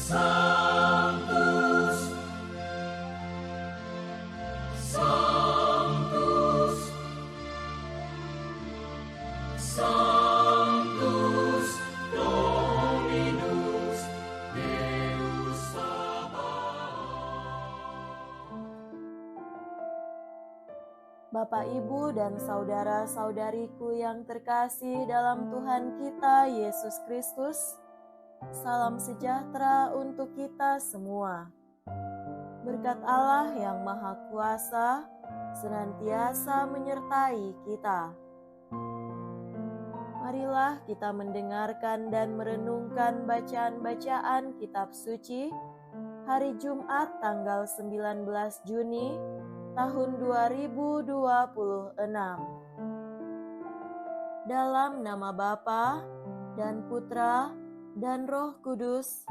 Sanctus, Sanctus, Sanctus Dominus Deus Sabaoth. Bapak, Ibu, dan saudara-saudariku yang terkasih dalam Tuhan kita Yesus Kristus, salam sejahtera untuk kita semua. Berkat Allah yang Maha Kuasa senantiasa menyertai kita. Marilah kita mendengarkan dan merenungkan bacaan-bacaan kitab suci hari Jumat tanggal 19 Juni tahun 2026. Dalam nama Bapa dan Putra dan Roh Kudus.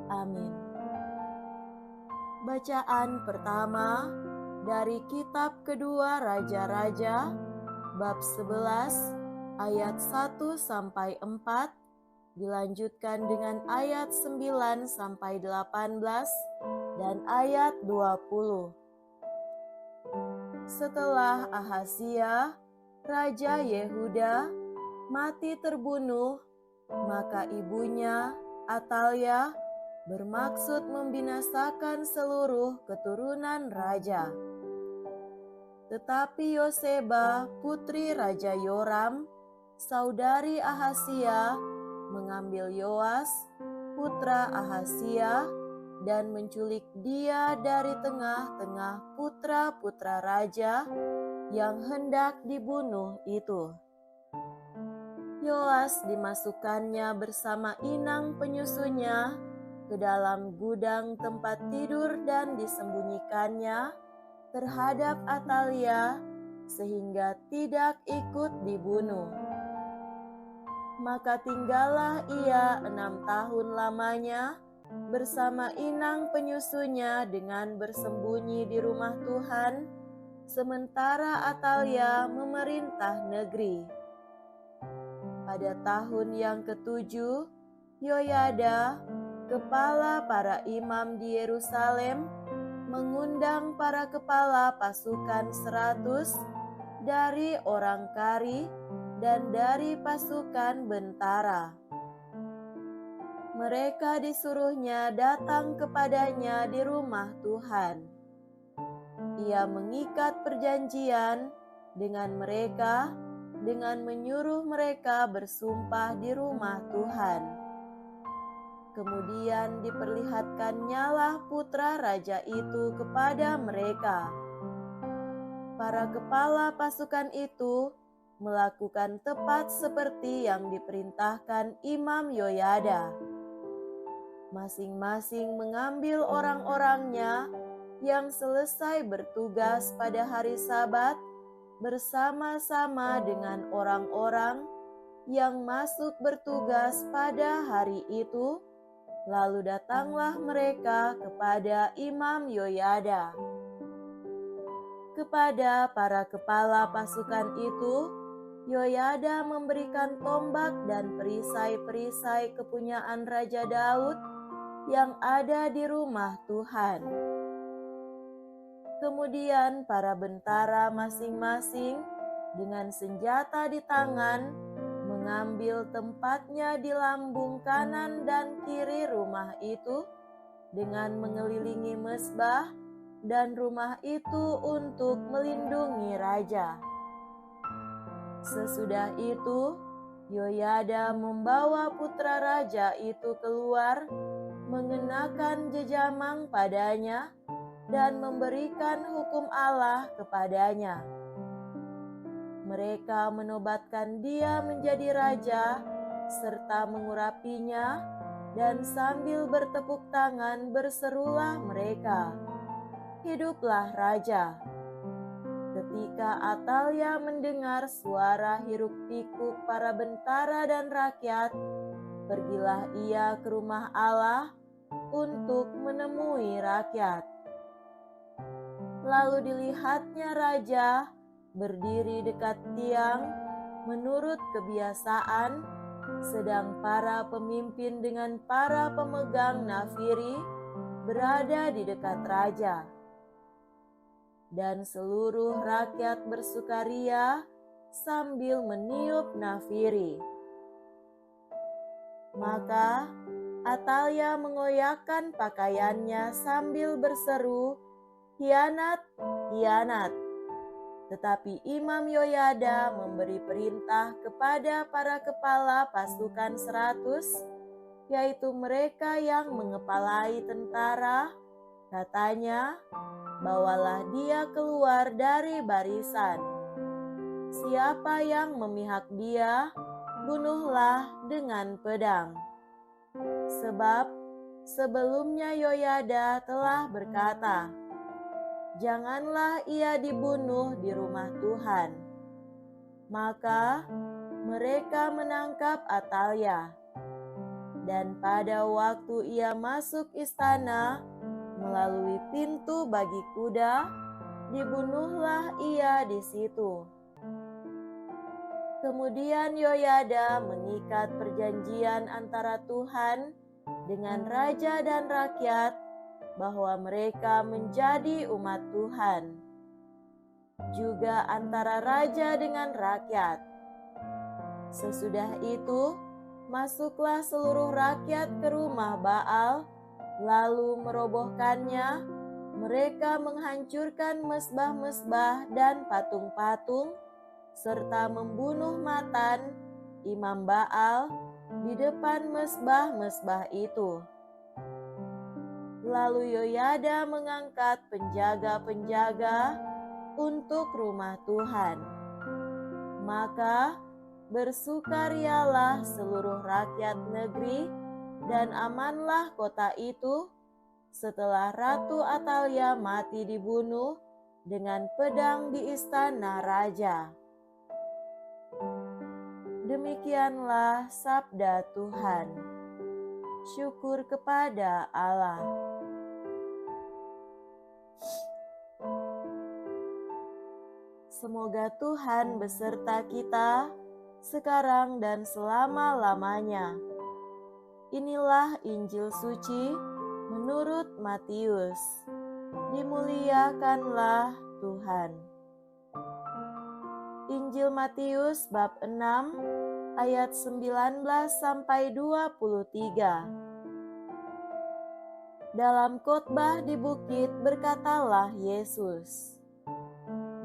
Amin. Bacaan pertama dari kitab kedua Raja-Raja bab 11 ayat 1 sampai 4 dilanjutkan dengan ayat 9 sampai 18 dan ayat 20. Setelah Ahazia, Raja Yehuda, mati terbunuh, maka ibunya, Atalia, bermaksud membinasakan seluruh keturunan raja. Tetapi Yoseba, putri Raja Yoram, saudari Ahazia, mengambil Yoas, putra Ahazia, dan menculik dia dari tengah-tengah putra-putra raja yang hendak dibunuh itu. Yoas dimasukkannya bersama inang penyusunya ke dalam gudang tempat tidur dan disembunyikannya terhadap Atalia sehingga tidak ikut dibunuh. Maka tinggallah ia 6 tahun lamanya bersama inang penyusunya dengan bersembunyi di rumah Tuhan, sementara Atalia memerintah negeri. Pada tahun yang ketujuh, Yoyada, kepala para imam di Yerusalem, mengundang para kepala pasukan 100 dari orang Kari dan dari pasukan bentara. Mereka disuruhnya datang kepadanya di rumah Tuhan. Ia mengikat perjanjian dengan mereka dengan menyuruh mereka bersumpah di rumah Tuhan. Kemudian diperlihatkannyalah putra raja itu kepada mereka. Para kepala pasukan itu melakukan tepat seperti yang diperintahkan Imam Yoyada. Masing-masing mengambil orang-orangnya yang selesai bertugas pada hari Sabat bersama-sama dengan orang-orang yang masuk bertugas pada hari itu, lalu datanglah mereka kepada Imam Yoyada. Kepada para kepala pasukan itu, Yoyada memberikan tombak dan perisai-perisai kepunyaan Raja Daud yang ada di rumah Tuhan. Kemudian para bentara masing-masing dengan senjata di tangan mengambil tempatnya di lambung kanan dan kiri rumah itu dengan mengelilingi mezbah dan rumah itu untuk melindungi raja. Sesudah itu, Yoyada membawa putra raja itu keluar, mengenakan jejamang padanya, dan memberikan hukum Allah kepadanya. Mereka menobatkan dia menjadi raja, serta mengurapinya, dan sambil bertepuk tangan berserulah mereka, "Hiduplah raja!" Ketika Atalia mendengar suara hiruk-pikuk para bentara dan rakyat, pergilah ia ke rumah Allah untuk menemui rakyat. Lalu dilihatnya raja berdiri dekat tiang menurut kebiasaan sedang para pemimpin dengan para pemegang nafiri berada di dekat raja. Dan seluruh rakyat bersukaria sambil meniup nafiri. Maka Atalia mengoyakkan pakaiannya sambil berseru, "Hianat, hianat!" Tetapi Imam Yoyada memberi perintah kepada para kepala pasukan 100, yaitu mereka yang mengepalai tentara. Katanya, "Bawalah dia keluar dari barisan. Siapa yang memihak dia, bunuhlah dengan pedang." Sebab sebelumnya Yoyada telah berkata, "Janganlah ia dibunuh di rumah Tuhan." Maka mereka menangkap Atalia. Dan pada waktu ia masuk istana melalui pintu bagi kuda, dibunuhlah ia di situ. Kemudian Yoyada mengikat perjanjian antara Tuhan dengan raja dan rakyat bahwa mereka menjadi umat Tuhan, juga antara raja dengan rakyat. Sesudah itu, masuklah seluruh rakyat ke rumah Baal, lalu merobohkannya. Mereka menghancurkan mesbah-mesbah dan patung-patung, serta membunuh Matan, imam Baal, di depan mesbah-mesbah itu. Lalu Yoyada mengangkat penjaga-penjaga untuk rumah Tuhan. Maka bersukarialah seluruh rakyat negeri dan amanlah kota itu setelah Ratu Atalia mati dibunuh dengan pedang di istana raja. Demikianlah sabda Tuhan. Syukur kepada Allah. Semoga Tuhan beserta kita sekarang dan selama-lamanya. Inilah Injil suci menurut Matius. Dimuliakanlah Tuhan. Injil Matius bab 6 ayat 19 sampai 23. Dalam khotbah di bukit berkatalah Yesus,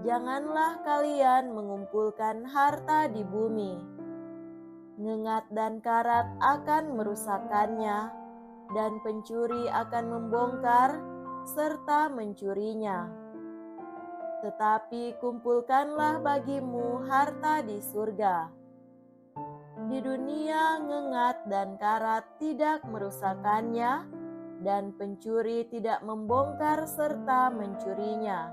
"Janganlah kalian mengumpulkan harta di bumi. Ngengat dan karat akan merusakkannya, dan pencuri akan membongkar serta mencurinya. Tetapi kumpulkanlah bagimu harta di surga. Di dunia ngengat dan karat tidak merusakkannya, dan pencuri tidak membongkar serta mencurinya.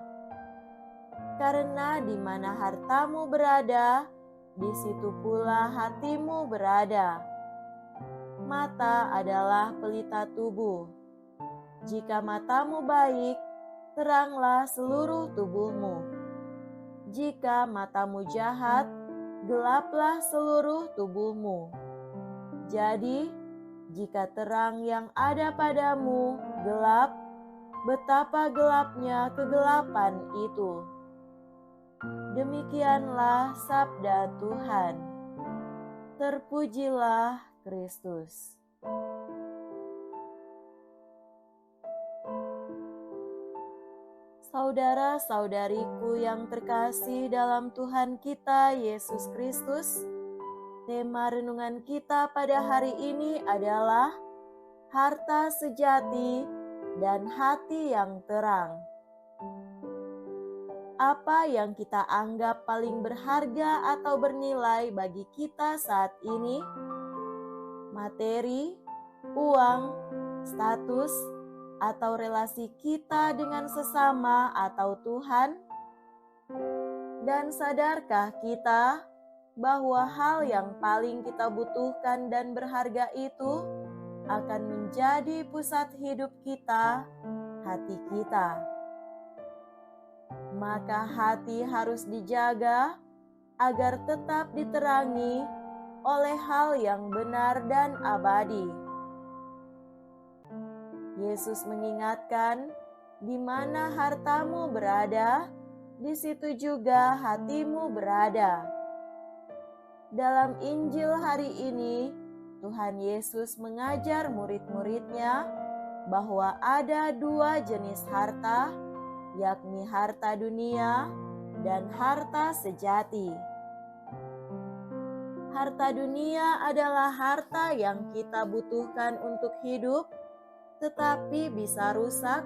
Karena di mana hartamu berada, di situ pula hatimu berada. Mata adalah pelita tubuh. Jika matamu baik, teranglah seluruh tubuhmu. Jika matamu jahat, gelaplah seluruh tubuhmu. Jadi, jika terang yang ada padamu gelap, betapa gelapnya kegelapan itu." Demikianlah sabda Tuhan. Terpujilah Kristus. Saudara-saudariku yang terkasih dalam Tuhan kita Yesus Kristus, tema renungan kita pada hari ini adalah harta sejati dan hati yang terang. Apa yang kita anggap paling berharga atau bernilai bagi kita saat ini? Materi, uang, status, atau relasi kita dengan sesama atau Tuhan? Dan sadarkah kita bahwa hal yang paling kita butuhkan dan berharga itu akan menjadi pusat hidup kita, hati kita? Maka hati harus dijaga agar tetap diterangi oleh hal yang benar dan abadi. Yesus mengingatkan, di mana hartamu berada, di situ juga hatimu berada. Dalam Injil hari ini, Tuhan Yesus mengajar murid-muridnya bahwa ada dua jenis harta, yakni harta dunia dan harta sejati. Harta dunia adalah harta yang kita butuhkan untuk hidup, tetapi bisa rusak,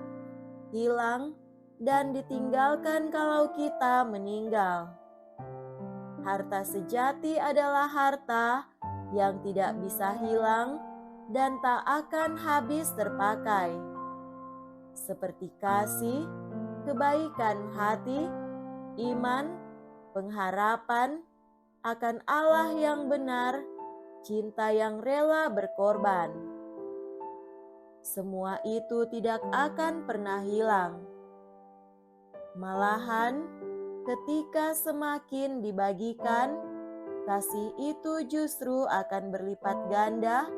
hilang, dan ditinggalkan kalau kita meninggal. Harta sejati adalah harta yang tidak bisa hilang dan tak akan habis terpakai, seperti kasih, kebaikan hati, iman, pengharapan akan Allah yang benar, cinta yang rela berkorban. Semua itu tidak akan pernah hilang. Malahan, ketika semakin dibagikan, kasih itu justru akan berlipat ganda,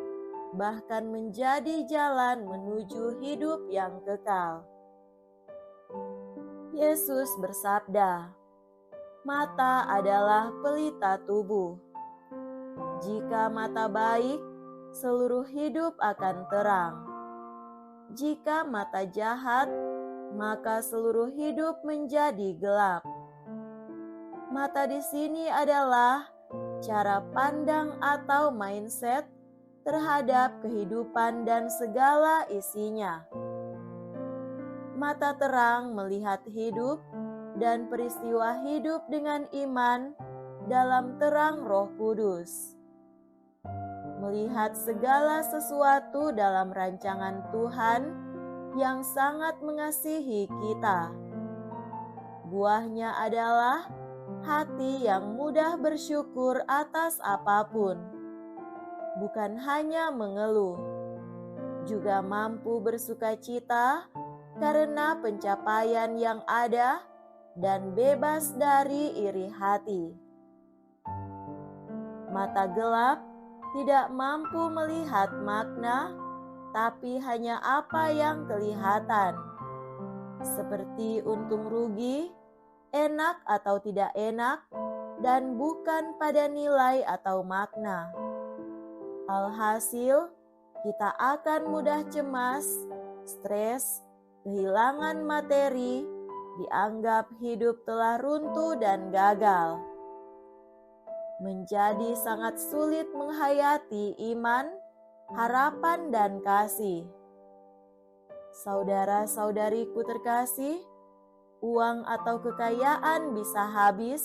bahkan menjadi jalan menuju hidup yang kekal. Yesus bersabda, "Mata adalah pelita tubuh. Jika mata baik, seluruh hidup akan terang. Jika mata jahat, maka seluruh hidup menjadi gelap." Mata di sini adalah cara pandang atau mindset terhadap kehidupan dan segala isinya. Mata terang melihat hidup dan peristiwa hidup dengan iman dalam terang Roh Kudus. Melihat segala sesuatu dalam rancangan Tuhan yang sangat mengasihi kita. Buahnya adalah hati yang mudah bersyukur atas apapun, bukan hanya mengeluh, juga mampu bersukacita karena pencapaian yang ada dan bebas dari iri hati. Mata gelap tidak mampu melihat makna, tapi hanya apa yang kelihatan, seperti untung rugi, enak atau tidak enak, dan bukan pada nilai atau makna. Alhasil, kita akan mudah cemas, stres, kehilangan materi, dianggap hidup telah runtuh dan gagal. Menjadi sangat sulit menghayati iman, harapan, dan kasih. Saudara-saudariku terkasih, uang atau kekayaan bisa habis,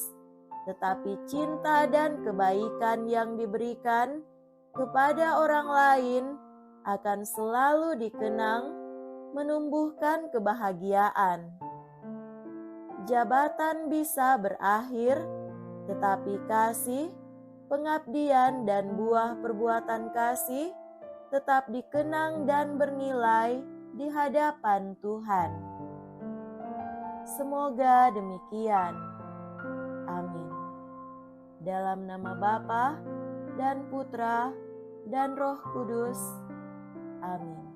tetapi cinta dan kebaikan yang diberikan kepada orang lain akan selalu dikenang, menumbuhkan kebahagiaan. Jabatan bisa berakhir, tetapi kasih, pengabdian, dan buah perbuatan kasih tetap dikenang dan bernilai di hadapan Tuhan. Semoga demikian. Amin. Dalam nama Bapa dan Putra dan Roh Kudus. Amin.